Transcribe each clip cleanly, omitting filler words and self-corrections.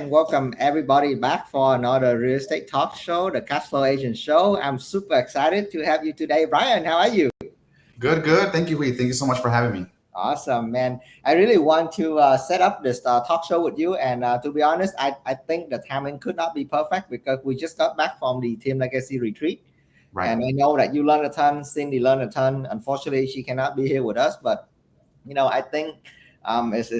and welcome everybody back for another real estate talk show, the Cash Flow Agent Show. I'm super excited to have you today. Brian, how are you? Good, good. Thank you, Hui. Thank you so much for having me. Awesome, man. I really want to set up this talk show with you. And to be honest, I think the timing could not be perfect because we just got back from the Team Legacy retreat. Right. And I know that you learned a ton, Cindy learned a ton. Unfortunately, she cannot be here with us, but I think this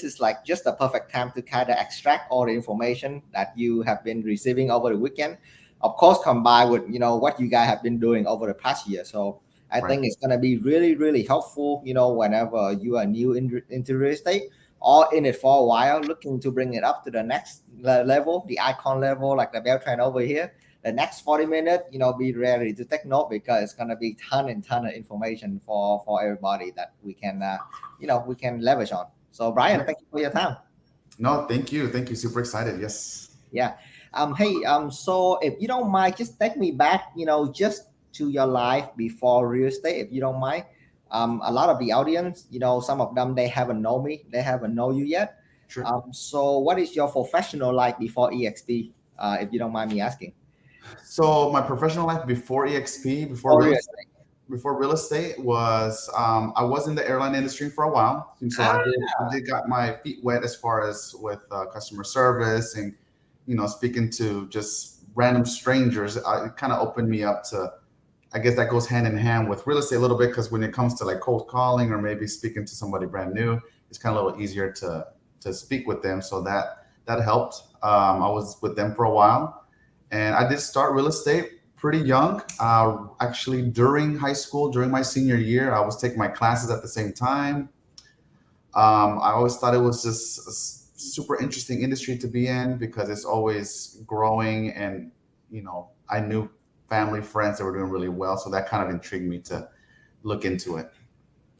is like just a perfect time to kind of extract all the information that you have been receiving over the weekend. Of course, combined with what you guys have been doing over the past year. So I Right. think it's gonna be really, really helpful. Whenever you are new into real estate or in it for a while, looking to bring it up to the next level, the icon level, like the Beltran over here. The next 40 minutes, be ready to take note because it's gonna be ton and ton of information for everybody that we can leverage on. So Brian, Yeah. thank you for your time. No, thank you. Thank you. Super excited. Yes. Yeah. Hey, so if you don't mind, just take me back, just to your life before real estate, if you don't mind. A lot of the audience, some of them they haven't know me, they haven't know you yet. Sure. So what is your professional life before EXP? If you don't mind me asking. So my professional life before EXP, For real estate. before real estate was I was in the airline industry for a while, and so Ah, I did got my feet wet as far as with customer service and speaking to just random strangers. It kind of opened me up to. I guess that goes hand in hand with real estate a little bit because when it comes to like cold calling or maybe speaking to somebody brand new, it's kind of a little easier to speak with them. So that helped. I was with them for a while, and I did start real estate pretty young. Actually, during high school, during my senior year, I was taking my classes at the same time. I always thought it was just a super interesting industry to be in because it's always growing, and I knew family friends that were doing really well, so that kind of intrigued me to look into it.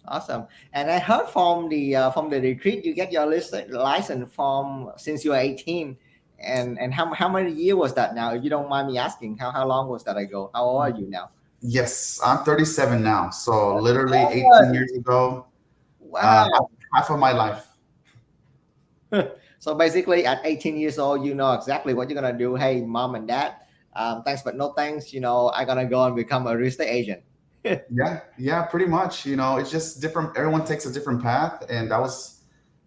awesome. And I heard from the retreat, you get your license from since you were 18. And how many year was that now? If you don't mind me asking, how long was that ago? How old are you now? Yes, I'm 37 now, so literally 18 Seven. years ago, Wow. half of my life. So basically, at 18 years old, you know exactly what you're gonna do. Hey, mom and dad, thanks but no thanks. I'm gonna go and become a real estate agent. Yeah, yeah, pretty much. It's just different. Everyone takes a different path, and that was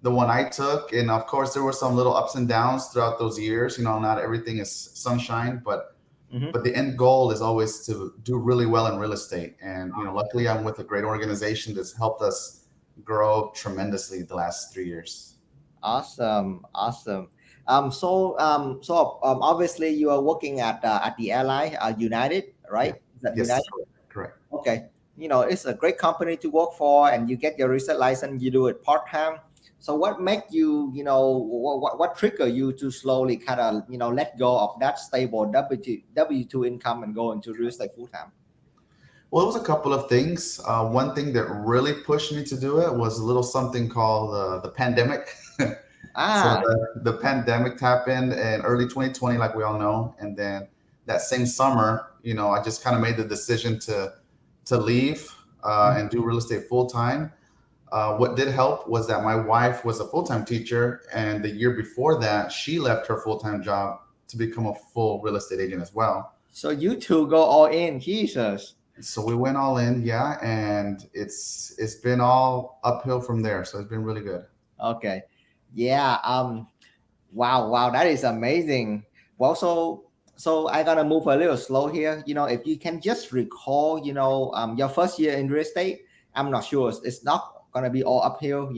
the one I took. And of course, there were some little ups and downs throughout those years. Not everything is sunshine, but Mhm. the end goal is always to do really well in real estate. And luckily, I'm with a great organization that's helped us grow tremendously the last 3 years. Awesome, awesome. Obviously you are working at the airline, United, Yeah. right? Is that Yes. United? Correct. Correct. Okay. It's a great company to work for, and you get your research license. You do it part time. So what make you, what trigger you to slowly kind of, let go of that stable W two income and go into real estate full time? Well, it was a couple of things. One thing that really pushed me to do it was a little something called the pandemic. So Ah, the pandemic happened in early 2020, like we all know, and then that same summer, I just kind of made the decision to leave and do real estate full time. What did help was that my wife was a full time teacher, and the year before that, she left her full time job to become a full real estate agent as well. so you two go all in, Jesus. So we went all in, yeah, and it's been all uphill from there. So it's been really good. Okay. Yeah. Wow, wow, that is amazing. Well, so I gotta move a little slow here. If you can just recall, your first year in real estate, I'm not sure it's not gonna be all uphill.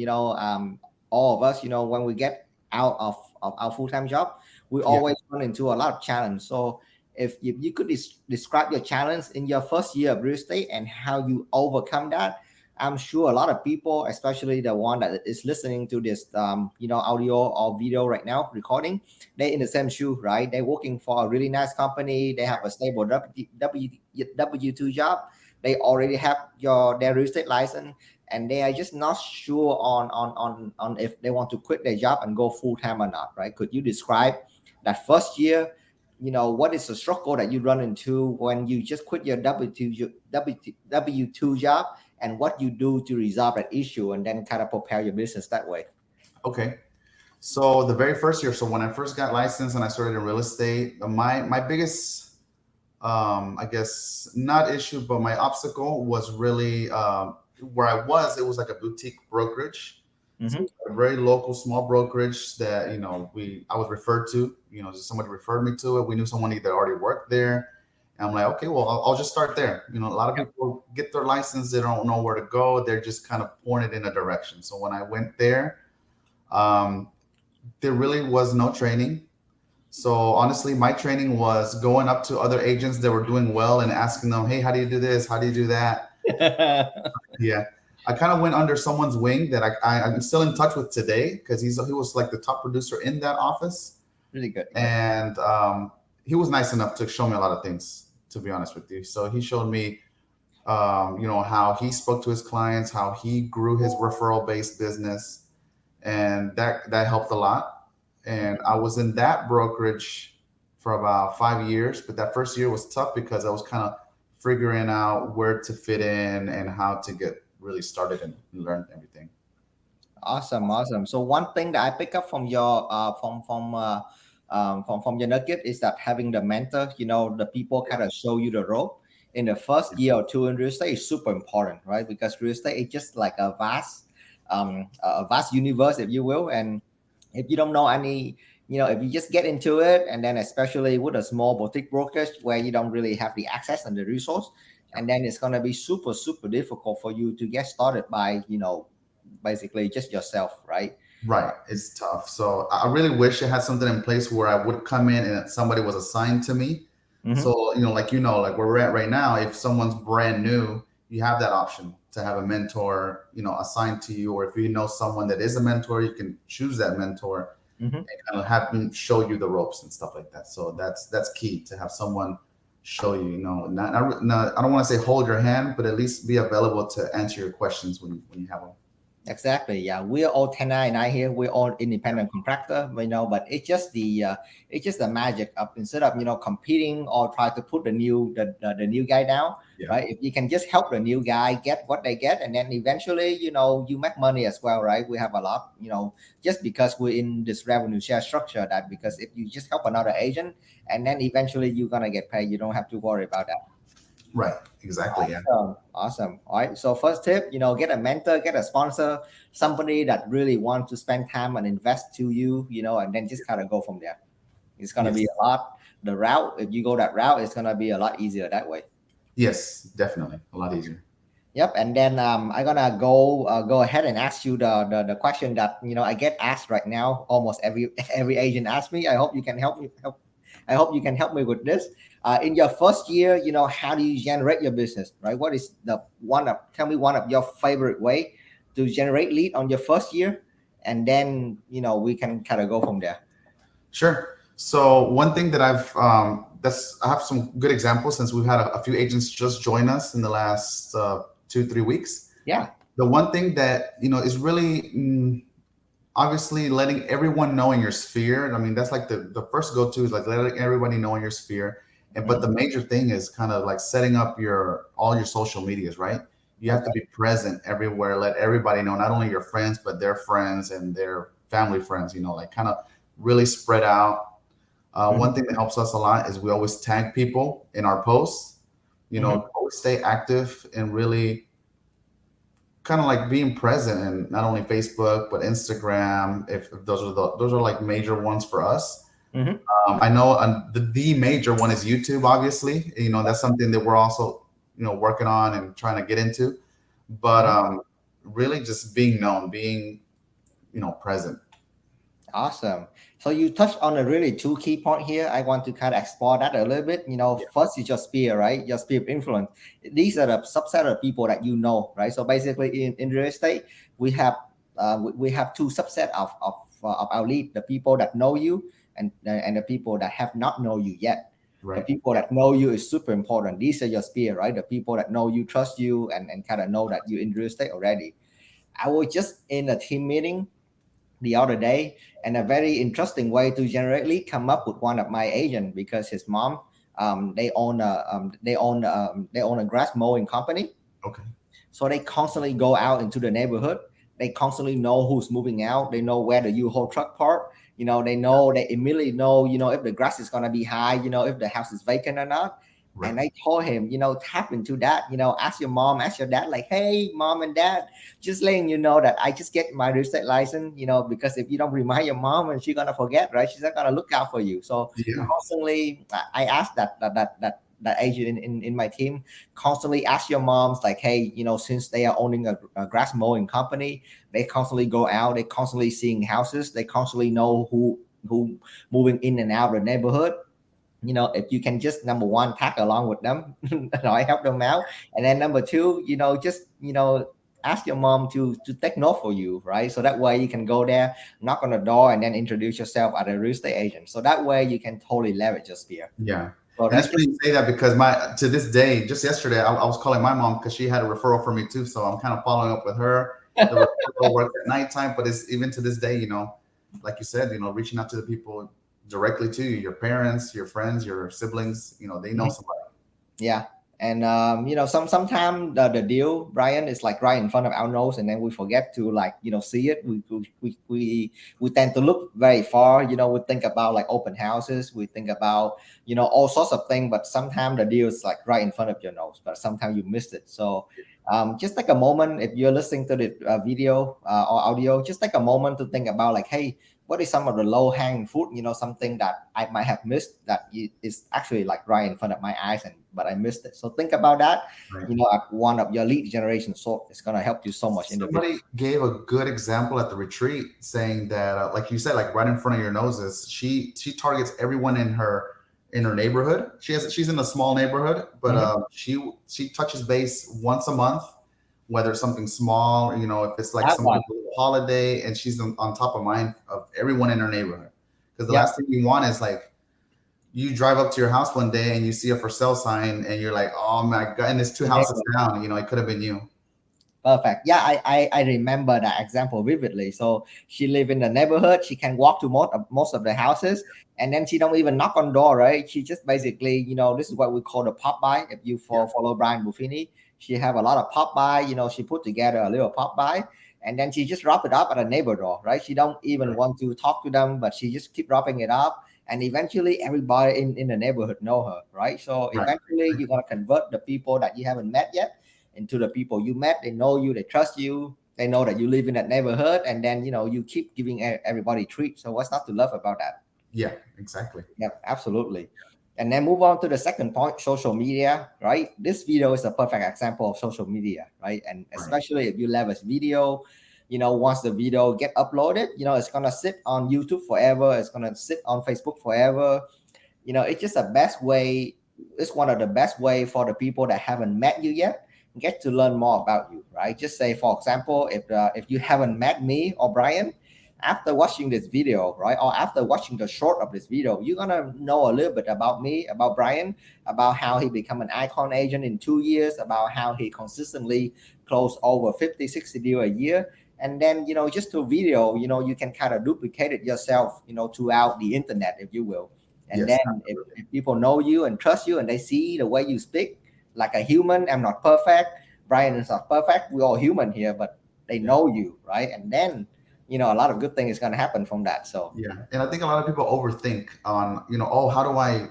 All of us, when we get out of our full time job, we Yeah. always run into a lot of challenge. So if you could describe your challenge in your first year of real estate and how you overcome that, I'm sure a lot of people, especially the one that is listening to this, audio or video right now, recording, they're in the same shoe, right? They're working for a really nice company. They have a stable W two job. They already have their real estate license, and they are just not sure on if they want to quit their job and go full time or not, right? Could you describe that first year? What is the struggle that you run into when you just quit your W two job, and what you do to resolve that issue and then kind of prepare your business that way? Okay. So the very first year, so when I first got licensed and I started in real estate, my biggest, I guess not issue, but my obstacle was really where I was. It was like a boutique brokerage, so Mm-hmm. a very local small brokerage that I was referred to. Just somebody referred me to it. We knew someone that already worked there. And I'm like, okay, well, I'll just start there. A lot of people get their license, they don't know where to go. They're just kind of pointed in a direction. So when I went there, um, there really was no training. So honestly, my training was going up to other agents that were doing well and asking them, "Hey, how do you do this? How do you do that?" Yeah, I kind of went under someone's wing that I'm still in touch with today because he was like the top producer in that office, Really good. and he was nice enough to show me a lot of things. To be honest with you, so he showed me, how he spoke to his clients, how he grew his referral based business, and that helped a lot. And I was in that brokerage for about 5 years, but that first year was tough because I was kind of figuring out where to fit in and how to get really started and learn everything. Awesome, awesome. So one thing that I pick up from your from your nugget is that having the mentor, the people kind of show you the rope in the first year or two in real estate is super important, right? Because real estate is just like a vast universe, if you will, and if you don't know any, if you just get into it, and then especially with a small boutique brokerage where you don't really have the access and the resource, and then it's gonna be super super difficult for you to get started by basically just yourself, right? Right. It's tough. So I really wish I had something in place where I would come in and somebody was assigned to me. Mm-hmm. So, like where we're at right now, if someone's brand new, you have that option to have a mentor, assigned to you. Or if you know someone that is a mentor, you can choose that mentor Mm-hmm. and kind of have them show you the ropes and stuff like that. So that's key to have someone show you, not I don't want to say hold your hand, but at least be available to answer your questions when you have them. Exactly. Yeah, we're all 1099 here. We're all independent contractor, but it's just the magic of instead of competing or try to put the new guy down, Yeah. right? If you can just help the new guy get what they get, and then eventually you make money as well, right? We have a lot, just because we're in this revenue share structure. That because if you just help another agent, and then eventually you're gonna get paid, you don't have to worry about that. Right. Exactly. Yeah. Awesome. Awesome. All right. So first tip, get a mentor, get a sponsor, somebody that really wants to spend time and invest to you, and then just kind of go from there. It's gonna be Yes. a lot. The route, if you go that route, it's gonna be a lot easier that way. Yes, definitely. A lot easier. Yep. And then I'm gonna go ahead and ask you the question that I get asked right now. Almost every every agent asks me. I hope you can help me. I hope you can help me with this. In your first year, how do you generate your business, right? What is tell me one of your favorite way to generate lead on your first year, and then we can kind of go from there. Sure. So one thing that I have some good examples since we've had a few agents just join us in the last 2-3 weeks. Yeah. The one thing that is really obviously letting everyone know in your sphere. I mean, that's like the first go to is like letting everybody know in your sphere. And but the major thing is kind of like setting up all your social medias, right? You have to be present everywhere, let everybody know, not only your friends, but their friends and their family friends, like kind of really spread out. One thing that helps us a lot is we always tag people in our posts, always stay active and really kind of like being present in not only Facebook but Instagram. If those are like major ones for us. Mm-hmm. I know the major one is YouTube. Obviously, that's something that we're also working on and trying to get into. But really, just being known, being present. Awesome. So you touched on a really two key point here. I want to kind of explore that a little bit. First is your sphere, right? Your sphere of influence. These are the subset of people that right? So basically, in real estate, we have two subset of our lead: the people that know you and the people that have not know you yet. Right. The people that know you is super important. These are your sphere, right? The people that know you, trust you, and kind of know that you're in real estate already. I was just in a team meeting the other day, and a very interesting way to generate lead come up with one of my agent because his mom they own a grass mowing company. Okay. So they constantly go out into the neighborhood. They constantly know who's moving out. They know where the U-Haul truck park. They know, they immediately know, if the grass is going to be high, if the house is vacant or not. Right. And I told him, tap into that, ask your mom, ask your dad, like, hey, mom and dad, just letting you know that I just get my real estate license, because if you don't remind your mom, and she's gonna forget, right? She's not gonna look out for you. So Yeah. constantly, I asked that agent in my team, constantly ask your moms, like, hey, since they are owning a grass mowing company, they constantly go out, they constantly seeing houses, they constantly know who moving in and out of the neighborhood. If you can just, number one, tag along with them, I help them out. And then number two, just, ask your mom to take note for you, right? So that way you can go there, knock on the door, and then introduce yourself as a real estate agent. So that way you can totally leverage your sphere. Yeah. So And that's it's funny just, you say that because to this day, just yesterday, I was calling my mom because she had a referral for me too. So I'm kind of following up with her. The referral works at nighttime, but it's even to this day, like you said, reaching out to the people directly to you, your parents, your friends, your siblings, they know somebody. yeah. And sometimes the deal, Brian, is like right in front of our nose, and then we forget to, like, see it. We tend to look very far. We think about like open houses, we think about all sorts of things, but sometimes the deal is like right in front of your nose, but sometimes you missed it. So just take a moment, if you're listening to the video or audio, just take a moment to think about, like, hey, what is some of the low hanging fruit, something that I might have missed that is actually like right in front of my eyes, but I missed it. So think about that. Right. At one of your lead generation, so it's going to help you so much in the Somebody gave a good example at the retreat, saying that, like you said, like right in front of your noses, she targets everyone in her neighborhood. She's in a small neighborhood, but she touches base once a month, whether it's something small, if it's like some one. holiday, and she's on top of mind of everyone in her neighborhood. Because the Yeah. last thing you want is like you drive up to your house one day and you see a for sale sign and you're like, oh my god, and it's two houses down. It could have been you. Perfect. Yeah, I remember that example vividly. So she live in the neighborhood. She can walk to most of the houses, and then she don't even knock on door, right? She just basically, this is what we call the pop by. If you follow Brian Buffini, she have a lot of pop by. She put together a little pop by, and then she just wrap it up at a neighbor door, right? She don't even want to talk to them, but she just keep wrapping it up. And eventually everybody in the neighborhood know her, right? So eventually you're going to convert the people that you haven't met yet into the people you met. They know you, they trust you, they know that you live in that neighborhood, and then you keep giving everybody treats. So what's not to love about that? Yeah, exactly. Yeah, absolutely. And then move on to the second point, social media, right? This video is a perfect example of social media, right? And especially if you leverage video, once the video get uploaded, it's gonna sit on YouTube forever, it's gonna sit on Facebook forever. It's just the best way. It's one of the best way for the people that haven't met you yet get to learn more about you, right? Just say, for example, if you haven't met me or Brian, after watching this video, right, or after watching the short of this video, you're gonna know a little bit about me, about Brian, about how he become an icon agent in 2 years, about how he consistently close over 50, 60 deals a year. And then, just to video, you can kind of duplicate it yourself, throughout the internet, if you will. And Yes, then if people know you and trust you and they see the way you speak like a human, I'm not perfect, Brian is not perfect, we're all human here, but they know you, right? And then a lot of good things is going to happen from that. So yeah, and I think a lot of people overthink on, oh, how do I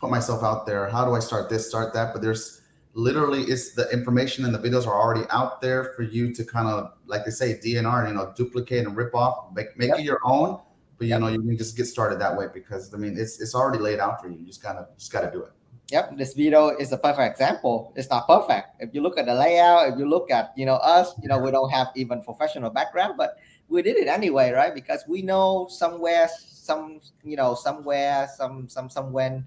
put myself out there? How do I start this, start that? But there's literally, it's the information and the videos are already out there for you to kind of, like they say, DNR, duplicate and rip off, make it your own. But you can just get started that way, because I mean, it's already laid out for you. You just gotta do it. Yep, this video is a perfect example. It's not perfect. If you look at the layout, if you look at us, we don't have even professional background, but we did it anyway, right? Because we know somewhere, when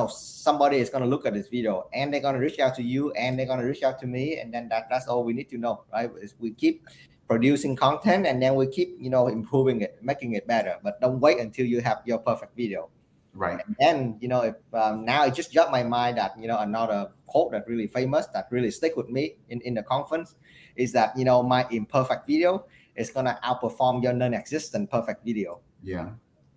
somebody is going to look at this video and they're going to reach out to you and they're going to reach out to me, and then that's all we need to know, right? Is we keep producing content, and then we keep improving it, making it better. But don't wait until you have your perfect video. Right. And if now it just jumped my mind that another quote that really famous, that really stick with me in the conference, is that my imperfect video is gonna outperform your non-existent perfect video. Yeah.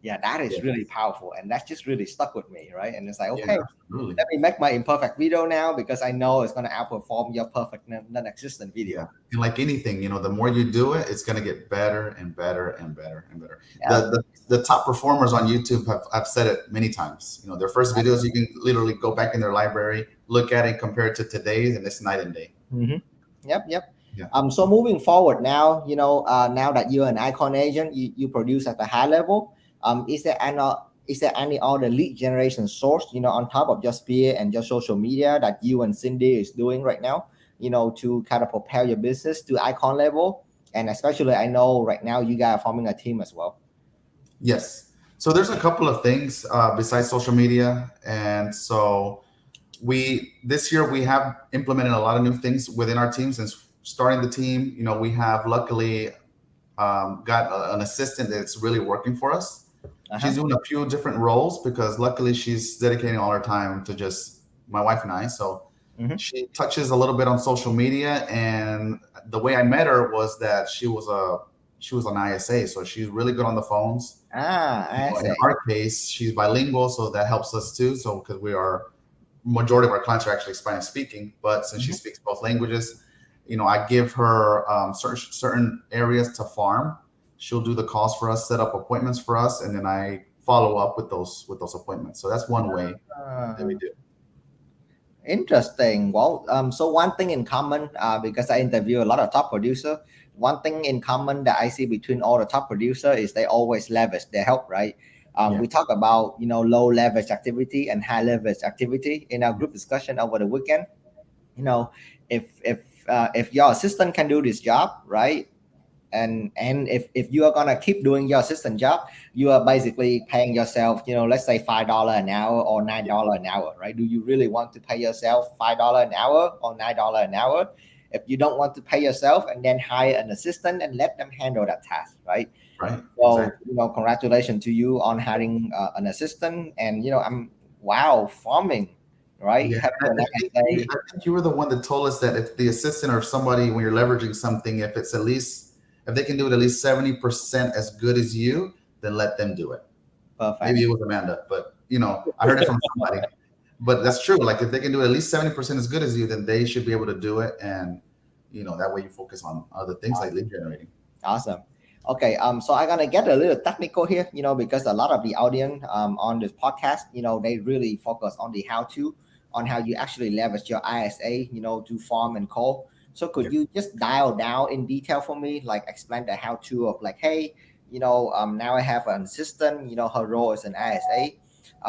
Yeah, that is Yeah, really powerful, and that's just really stuck with me, right? And it's like, yeah, okay, absolutely. let me make my imperfect video now because I know it's gonna outperform your perfect non-existent Yeah. video. And like anything, the more you do it, it's going to get better and better and better and better. Yeah, The top performers on YouTube have said it many times. Their first videos, you can literally go back in their library, look at it, compare it to today's, and it's night and day. mm-hmm. Yep. Yeah. So moving forward now, now that you're an icon agent, you produce at the high level. Is there any other lead generation source, on top of just peer and just social media that you and Cindy is doing right now, to kind of propel your business to icon level? And especially, I know right now you guys are forming a team as well. Yes. So there's a couple of things besides social media, and so we this year we have implemented a lot of new things within our team since starting the team. We have luckily got an assistant that's really working for us. She's Uh-huh. doing a few different roles because luckily she's dedicating all her time to just my wife and I. So Mm-hmm. she touches a little bit on social media, and the way I met her was that she was an ISA, so she's really good on the phones. I In see. our case, she's bilingual, so that helps us too. So because we are majority of our clients are actually Spanish speaking, but since she Mm-hmm. speaks both languages, I give her certain areas to farm. She'll do the calls for us, set up appointments for us, and then I follow up with those appointments. So that's one way that we Uh, do. Interesting. Well, so one thing in common, because I interview a lot of top producer, one thing in common that I see between all the top producer is they always leverage their help, right? Yeah. We talk about low leverage activity and high leverage activity in our group discussion over the weekend. You know, if your assistant can do this job, right? And if you are gonna keep doing your assistant job, you are basically paying yourself, let's say $5 an hour or $9 an hour, right? Do you really want to pay yourself $5 an hour or $9 an hour? If you don't want to pay yourself, and then hire an assistant and let them handle that task, right? Right. So Exactly. congratulations to you on hiring an assistant. And I'm wow, farming, right? Yeah. Having I an I think ISA. I think you were the one that told us that if the assistant or somebody, when you're leveraging something, if they can do it at least 70% as good as you, then let them do it. Maybe Perfect. it was Amanda, but I heard it from somebody. But that's true. Like if they can do it at least 70% as good as you, then they should be able to do it. And that way you focus on other things like lead generating. Awesome. Okay, so I'm gonna get a little technical here, because a lot of the audience on this podcast, they really focus on the how-to, on how you actually leverage your ISA, to farm and call. So Yeah. could you just dial down in detail for me, like explain the how-to of like, hey, now I have an assistant, her role is an ISA.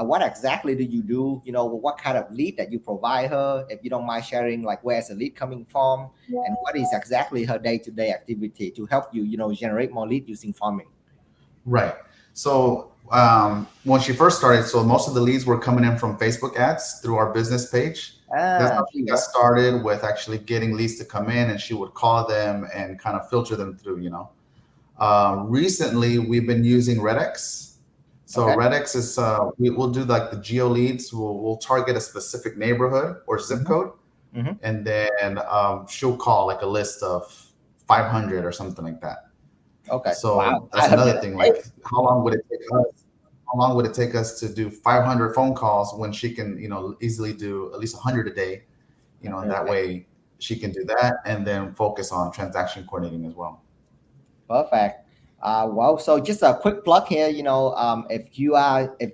What exactly do you do? What kind of lead that you provide her? If you don't mind sharing, like where's the lead coming from? And what is exactly her day-to-day activity to help you, generate more lead using farming? Right. So when she first started, so most of the leads were coming in from Facebook ads through our business page. That's Ah, how there she you got go. started with actually getting leads to come in, and she would call them and kind of filter them through. Recently, we've been using Redx. So Okay. Redx is we'll do like the geo leads. We'll target a specific neighborhood or zip Mm-hmm. code, Mm-hmm. and then she'll call like a list of 500 or something like that. Okay. So Wow. that's 500 another a thing. day. Like, how long would it take us to do 500 phone calls when she can, easily do at least 100 a day? And 100 a that day. way she can do that and then focus on transaction coordinating as well. Perfect. Well, so just a quick plug here. If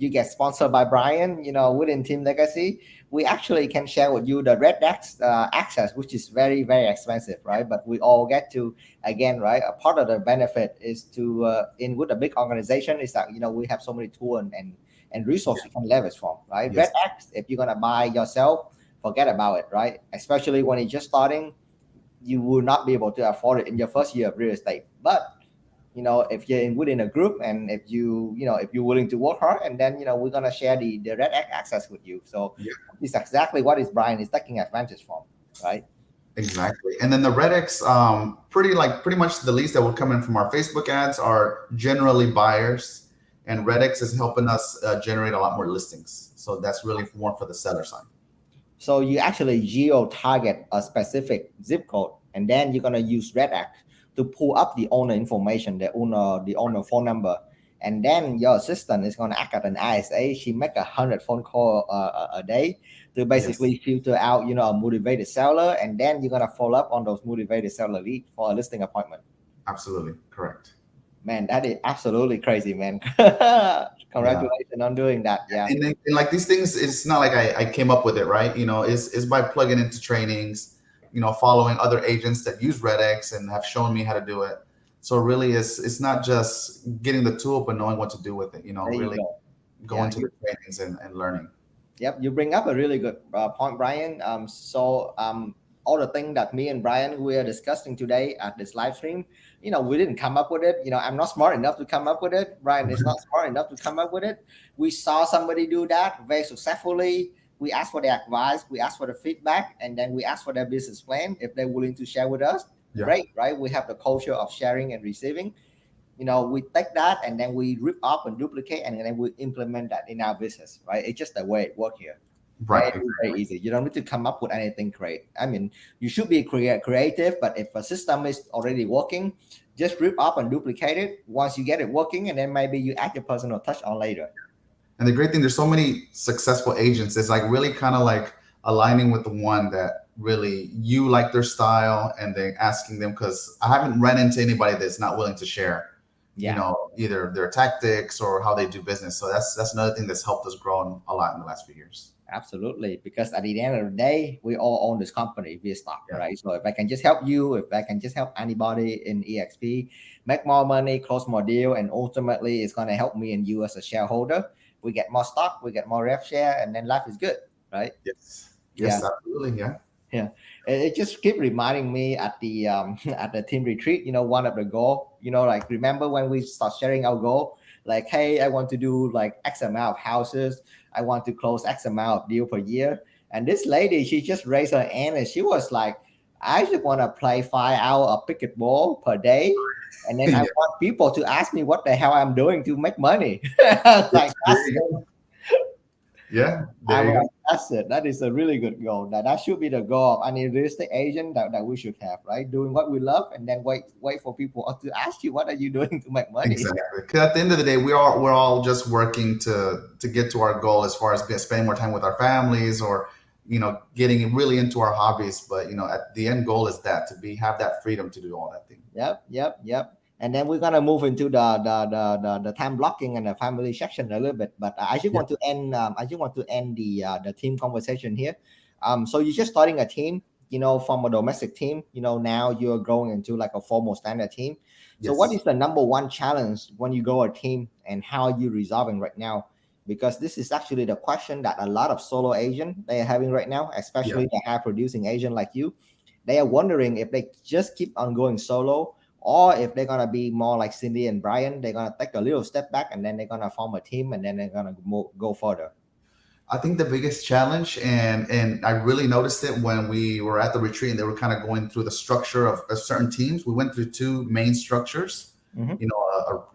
you get sponsored by Brian, within Team Legacy, we actually can share with you the Red Dex access, which is very very expensive, right? But we all get to, again, right? A part of the benefit is to in with a big organization is that we have so many tools and resources you can leverage from, right? Red Yes. X, if you're gonna buy yourself, forget about it, right? Especially when it's just starting, you will not be able to afford it in your first year of real estate. But if you're within a group, and if you're willing to work hard, and then we're gonna share the red access with you. So Yeah, it's exactly what is Brian is taking advantage from, right? exactly. And then the Redx, pretty much the leads that will come in from our Facebook ads are generally buyers, and Redx is helping us generate a lot more listings. So that's really more for the seller side. So you actually geo target a specific zip code, and then you're gonna use Red Act to pull up the owner information, the owner phone number, and then your assistant is going to act as an ISA. She make 100 phone call a day to Yes, basically filter out, a motivated seller, and then you're going to follow up on those motivated seller lead for a listing appointment. absolutely correct. Man, that is absolutely crazy, man. Yeah. Congratulations on doing that. Yeah. And like these things, it's not like I came up with it, right? It's by plugging into trainings, following other agents that use RedX and have shown me how to do it. So really, it's not just getting the tool, but knowing what to do with it. There you Really go. going Yeah. to the trainings and learning. Yep, you bring up a really good point, Brian. All the things that me and Brian we are discussing today at this live stream, we didn't come up with it. I'm not smart enough to come up with it. Brian is not smart enough to come up with it. We saw somebody do that very successfully. We asked for their advice, we asked for the feedback, and then we asked for their business plan if they're willing to share with us. Yeah. Great, right? We have the culture of sharing and receiving. We take that and then we rip up and duplicate and then we implement that in our business, right? It's just the way it works here, Right. right? It's very easy. You don't need to come up with anything great. I mean, you should be creative, but if a system is already working, just rip up and duplicate it once you get it working, and then maybe you add your personal touch on later. And the great thing, there's so many successful agents. It's like really kind of like aligning with the one that really you like their style and then asking them, because I haven't run into anybody that's not willing to share, Yeah. either their tactics or how they do business. So that's another thing that's helped us grow a lot in the last few years. Absolutely, because at the end of the day, we all own this company via stock, Yeah. right? So if I can just help you, if I can just help anybody in EXP make more money, close more deal, and ultimately it's going to help me and you as a shareholder. We get more stock, we get more ref share, and then life is good, right? Yes. Yeah. Yes, absolutely. Yeah. Yeah, it just keep reminding me at the at the team retreat. One of the goal. Like remember when we start sharing our goal, like, hey, I want to do like X amount of houses. I want to close X amount of deal per year. And this lady, she just raised her hand and she was like, I just want to play 5 hours of pickleball per day. And then I Yeah. want people to ask me what the hell I'm doing to make money. I was like, There that's you go. Yeah. I There you was go. like, that's it. That is a really good goal. That should be the goal of any real estate agent that we should have, right? Doing what we love and then wait for people to ask you what are you doing to make money. Exactly. Because at the end of the day, we're all just working to get to our goal as far as spending more time with our families or getting really into our hobbies. But at the end goal is that to be have that freedom to do all that thing. Yep. And then we're gonna move into the time blocking and the family section a little bit. But I just Yeah. want to end. I just want to end the team conversation here. So you're just starting a team, from a domestic team. Now you're growing into like a formal standard team. So what Yes. is the number one challenge when you grow a team, and how are you resolving right now? Because this is actually the question that a lot of solo agent they are having right now, Yeah. especially the high producing agent like you. They are wondering if they just keep on going solo, or if they're gonna be more like Cindy and Bryant, they're gonna take a little step back and then they're gonna form a team and then they're gonna go further. I think the biggest challenge, and I really noticed it when we were at the retreat and they were kind of going through the structure of certain teams. We went through two main structures, Mm-hmm.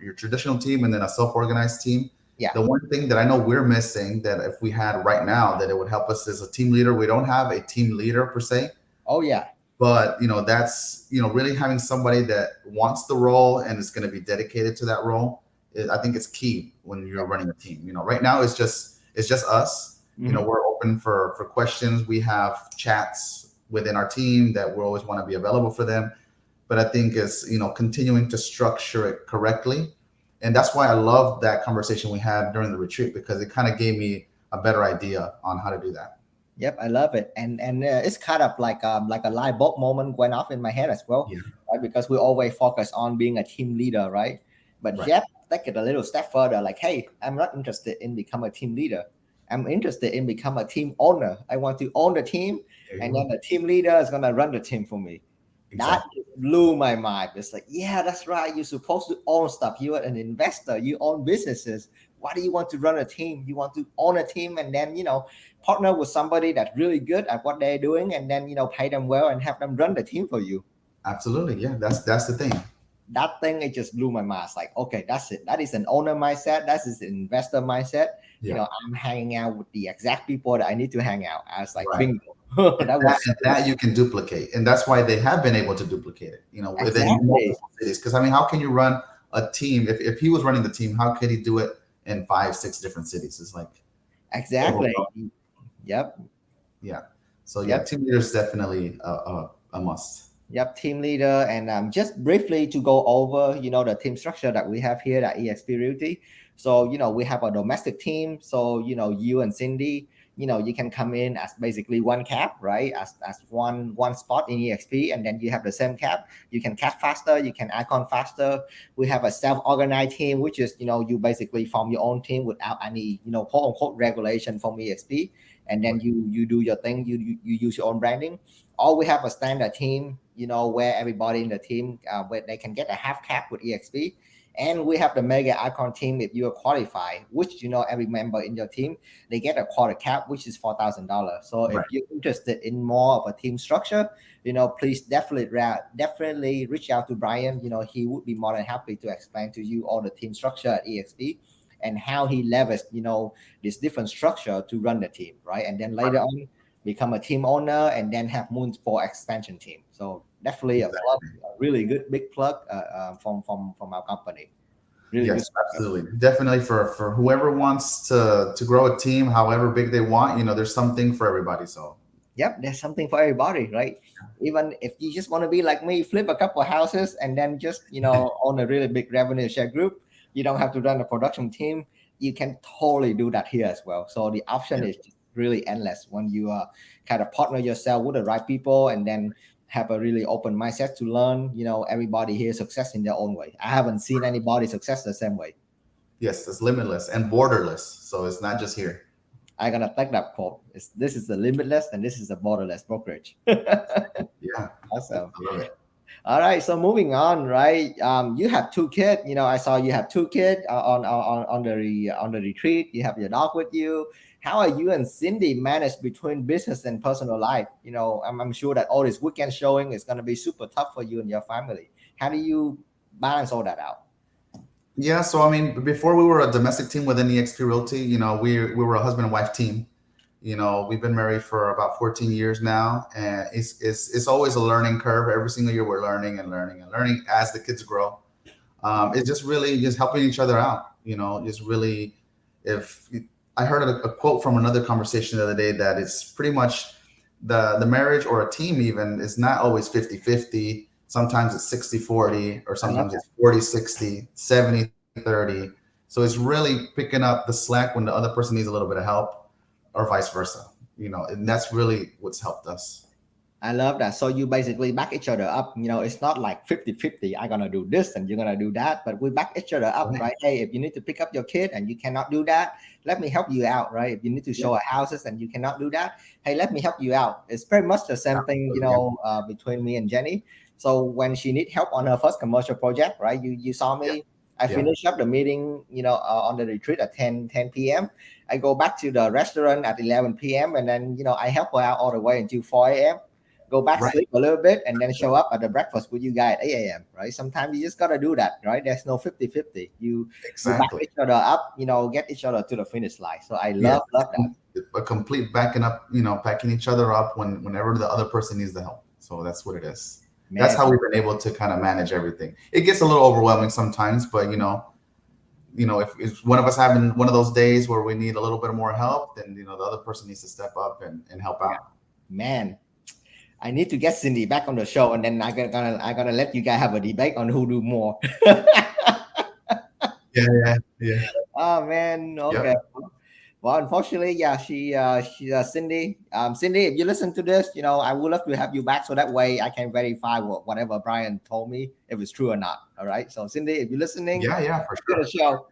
your traditional team and then a self-organized team. Yeah. The one thing that I know we're missing that if we had right now that it would help us is a team leader. We don't have a team leader per se, Oh yeah. but that's really having somebody that wants the role and is going to be dedicated to that role. I think it's key when you're running a team. Right now it's just us. Mm-hmm. We're open for questions. We have chats within our team that we always want to be available for them. But I think it's continuing to structure it correctly, and that's why I love that conversation we had during the retreat, because it kind of gave me a better idea on how to do that. Yep, I love it, and it's kind of like a light bulb moment went off in my head as well, Yeah. right? Because we always focus on being a team leader, right? But Right. Jeff take it a little step further, like, hey, I'm not interested in become a team leader. I'm interested in become a team owner. I want to own the team, There you and go. then the team leader is gonna run the team for me. That Exactly. blew my mind. It's like, yeah, that's right. You're supposed to own stuff. You're an investor. You own businesses. Why do you want to run a team? You want to own a team and then, partner with somebody that's really good at what they're doing and then, pay them well and have them run the team for you. Absolutely. Yeah. That's the thing. That thing, it just blew my mind. It's like, okay, that's it. That is an owner mindset. That is an investor mindset. Yeah. I'm hanging out with the exact people that I need to hang out. I was like, Right. bingo. That was And that you can duplicate, and that's why they have been able to duplicate it. Within exactly. multiple cities. Because I mean, how can you run a team. If he was running the team, how could he do it in 5, 6 different cities? It's like Exactly. overwhelming. Yep. Yeah. So yeah, Yep. team leader is definitely a must. Yep, team leader, and just briefly to go over, the team structure that we have here at EXP Realty. So, we have a domestic team. So, you and Cindy, you can come in as basically one cap, right? As one spot in EXP, and then you have the same cap. You can cap faster, you can icon faster. We have a self-organized team, which is, you basically form your own team without any, quote unquote regulation from EXP, and then you do your thing. You use your own branding. Or we have a standard team, where everybody in the team, where they can get a half cap with EXP. And we have the mega icon team. If you are qualified, which every member in your team, they get a quarter cap, which is $4,000. So if Right. you're interested in more of a team structure, please definitely reach out to Brian. He would be more than happy to explain to you all the team structure at EXP and how he leveraged this different structure to run the team, right? And then later on become a team owner, and then have multiple expansion team. So definitely a plug, Exactly. a really good big plug from our company. Really good Yes, structure. absolutely. Definitely for whoever wants to grow a team, however big they want, there's something for everybody. So Yep, there's something for everybody, right? Even if you just want to be like me, flip a couple of houses and then just own a really big revenue share group. You don't have to run a production team. You can totally do that here as well. So the option yeah. is just really endless when you kind of partner yourself with the right people, and then have a really open mindset to learn. Everybody here success in their own way. I haven't seen anybody success the same way. Yes, it's limitless and borderless. So it's not just here. I gotta take that quote. This is the limitless, and this is the borderless brokerage. Yeah, Awesome. I love it. All right, so moving on, right? You have two kids. I saw you have two kids on the retreat. You have your dog with you. How are you and Cindy managed between business and personal life? I'm sure that all this weekend showing is going to be super tough for you and your family. How do you balance all that out? Yeah, so I mean, before we were a domestic team within EXP Realty, we were a husband and wife team. We've been married for about 14 years now, and it's always a learning curve. Every single year, we're learning and learning and learning as the kids grow. It's just really just helping each other out. Just really, if I heard a quote from another conversation the other day that it's pretty much the marriage or a team even is not always 50-50. Sometimes it's 60-40, or I love sometimes that. it's 40-60, 70-30. So it's really picking up the slack when the other person needs a little bit of help, or vice versa. And that's really what's helped us. I love that. So you basically back each other up. It's not like 50-50. I'm going to do this and you're going to do that, but we back each other up, Right. right? Hey, if you need to pick up your kid and you cannot do that, let me help you out, right? If you need to Yeah, show houses and you cannot do that, hey, let me help you out. It's pretty much the same thing, absolutely. between me and Jenny. So when she need help on her first commercial project, right? You saw Yeah. me. I Yeah. finished up the meeting, on the retreat at 10 p.m. I go back to the restaurant at 11 p.m. and then, I help her out all the way until 4 a.m. Go back, Right. sleep a little bit, and then show up at the breakfast with you guys at 8 a.m., right? Sometimes you just got to do that, right? There's no 50-50. You back Exactly. each other up, get each other to the finish line. So I Yes. love that. A complete backing up, backing each other up whenever the other person needs the help. So that's what it is. That's Man, how we've been able to kind of manage everything. It gets a little overwhelming sometimes, but if one of us having one of those days where we need a little bit more help, then the other person needs to step up and help yeah, out. man. I need to get Cindy back on the show, and then I gotta let you guys have a debate on who do more. Yeah, yeah, yeah. Oh man, okay. Yep. Well, unfortunately, yeah, she Cindy. Cindy, if you listen to this, I would love to have you back so that way I can verify whatever Brian told me if it's true or not. All right. So Cindy, if you're listening, Yeah, yeah, for get sure. a show.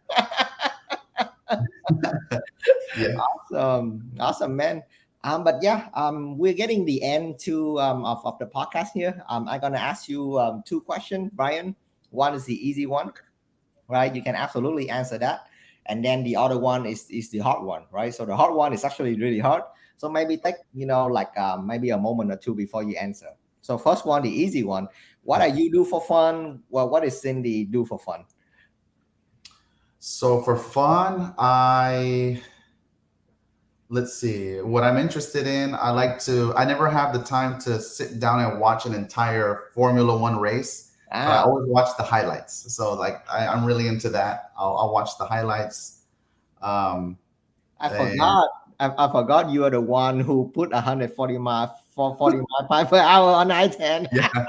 Yeah. Awesome, man. But yeah, we're getting the end to of the podcast here. I'm gonna ask you two questions, Brian. One is the easy one, right? You can absolutely answer that. And then the other one is the hard one, right? So the hard one is actually really hard. So maybe take, like maybe a moment or two before you answer. So first one, the easy one. What Yeah. are you do for fun? Well, what is Cindy do for fun? So for fun, let's see what I'm interested in. I never have the time to sit down and watch an entire Formula One race. but I Ah, always watch the highlights. So like I'm really into that. I'll watch the highlights. Um, I and forgot. I forgot you are the one who put 140 mile for 40 mile per hour on I-10. yeah,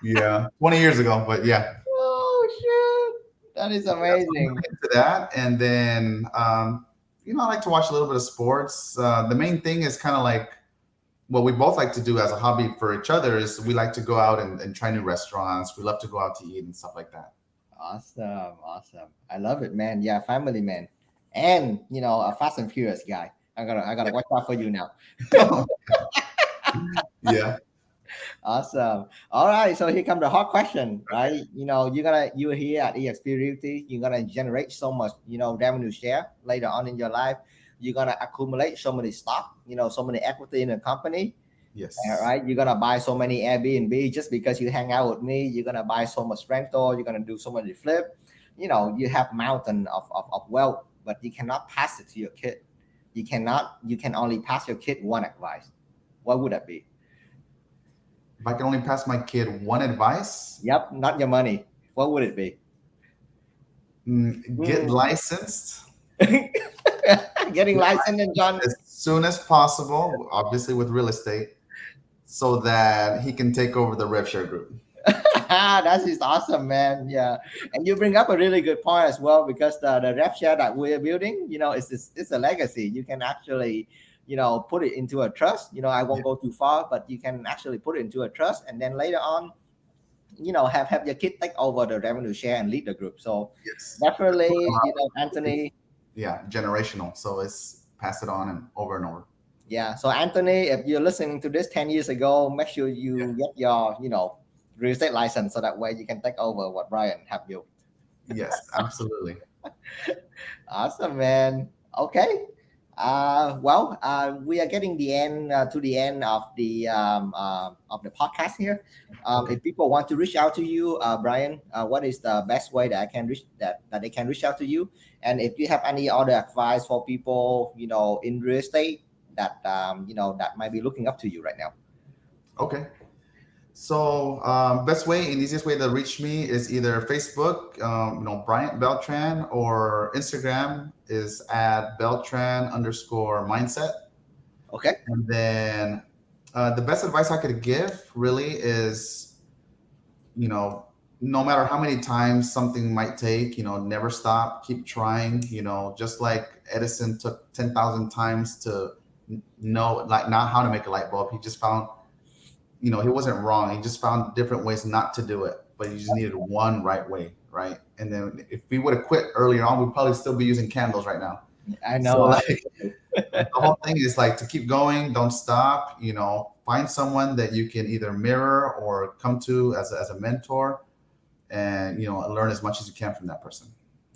yeah, 20 years ago, but yeah. Oh shit. That is Yeah, so I'm amazing. really into that. And then, I like to watch a little bit of sports. The main thing is kind of like what we both like to do as a hobby for each other is we like to go out and try new restaurants. We love to go out to eat and stuff like that. Awesome. Awesome. I love it, man. Yeah, family man. And a fast and furious guy. I gotta watch out for you now. Yeah. Awesome. All right. So here come the hard question, right? You're here at EXP Realty. You're gonna generate so much, revenue share later on in your life. You're gonna accumulate so many stock, so many equity in the company. All Yes. right. You're gonna buy so many Airbnb just because you hang out with me. You're gonna buy so much rental. You're gonna do so many flip. You have mountain of wealth, but you cannot pass it to your kid. You cannot. You can only pass your kid one advice. What would that be? If I can only pass my kid one advice, Yep, not your money. What would it be? get Mm. licensed Getting licensed and John. as soon as possible, obviously with real estate, so that he can take over the rev share group. That is awesome, man. Yeah, and you bring up a really good point as well because the rep share that we're building, it's a legacy. You can actually, put it into a trust. I won't go too far, but you can actually put it into a trust, and then later on, have your kid take over the revenue share and lead the group. So Yes. definitely, It's, Anthony. yeah, generational. So it's pass it on and over. Yeah. So Anthony, if you're listening to this 10 years ago, make sure Yeah. you get your, real estate license so that way you can take over what Brian have built. Yes, absolutely. Awesome, man. Okay. We are getting to the end of the podcast here. Okay. If people want to reach out to you, Brian, what is the best way that I can reach that they can reach out to you? And if you have any other advice for people, in real estate that that might be looking up to you right now. Okay. So best way and easiest way to reach me is either Facebook, Bryant Beltran, or Instagram is at Beltran underscore mindset. Okay. And then the best advice I could give really is, you know, no matter how many times something might take, never stop, keep trying, just like Edison took 10,000 times to know, like, not how to make a light bulb. He just found, he wasn't wrong. He just found different ways not to do it, but he just needed one right way, right? And then if we would have quit earlier on, we'd probably still be using candles right now. I So know. like the whole thing is like to keep going, don't stop, find someone that you can either mirror or come to as a mentor and, learn as much as you can from that person.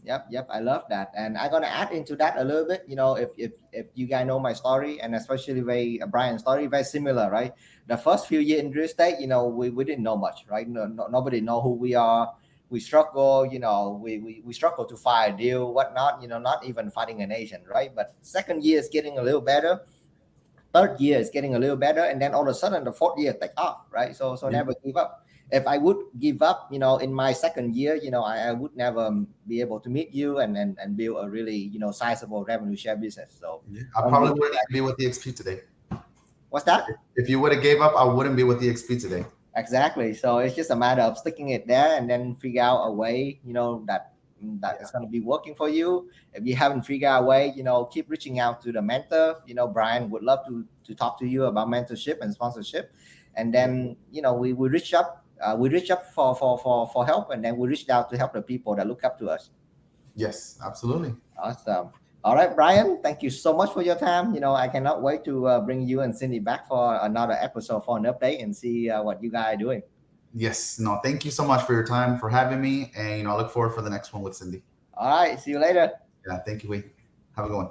Yep, I love that, and I'm gonna add into that a little bit. If you guys know my story, and especially Brian's story, very similar, right? The first few years in real estate, we didn't know much, right? Nobody know who we are. We struggle, we struggle to find a deal, whatnot. Not even finding an agent, right? But second year is getting a little better. Third year is getting a little better, and then all of a sudden the fourth year take off, right? So Yeah. never give up. If I would give up, in my second year, I would never be able to meet you and build a really sizable revenue share business. So Yeah. I don't probably give wouldn't up. even be with the XP today. What's that? If you would have gave up, I wouldn't be with the XP today. Exactly. So it's just a matter of sticking it there and then figure out a way, that Yeah. is going to be working for you. If you haven't figured out a way, keep reaching out to the mentor. Brian would love to talk to you about mentorship and sponsorship. And Yeah. then, we reach up. We reach up for help, and then we reach out to help the people that look up to us. Yes, absolutely. Awesome. All right, Brian, thank you so much for your time. I cannot wait to bring you and Cindy back for another episode for an update and see what you guys are doing. Yes. No, thank you so much for your time, for having me. And, I look forward for the next one with Cindy. All right, see you later. Yeah. Thank you. Wade. Have a good one.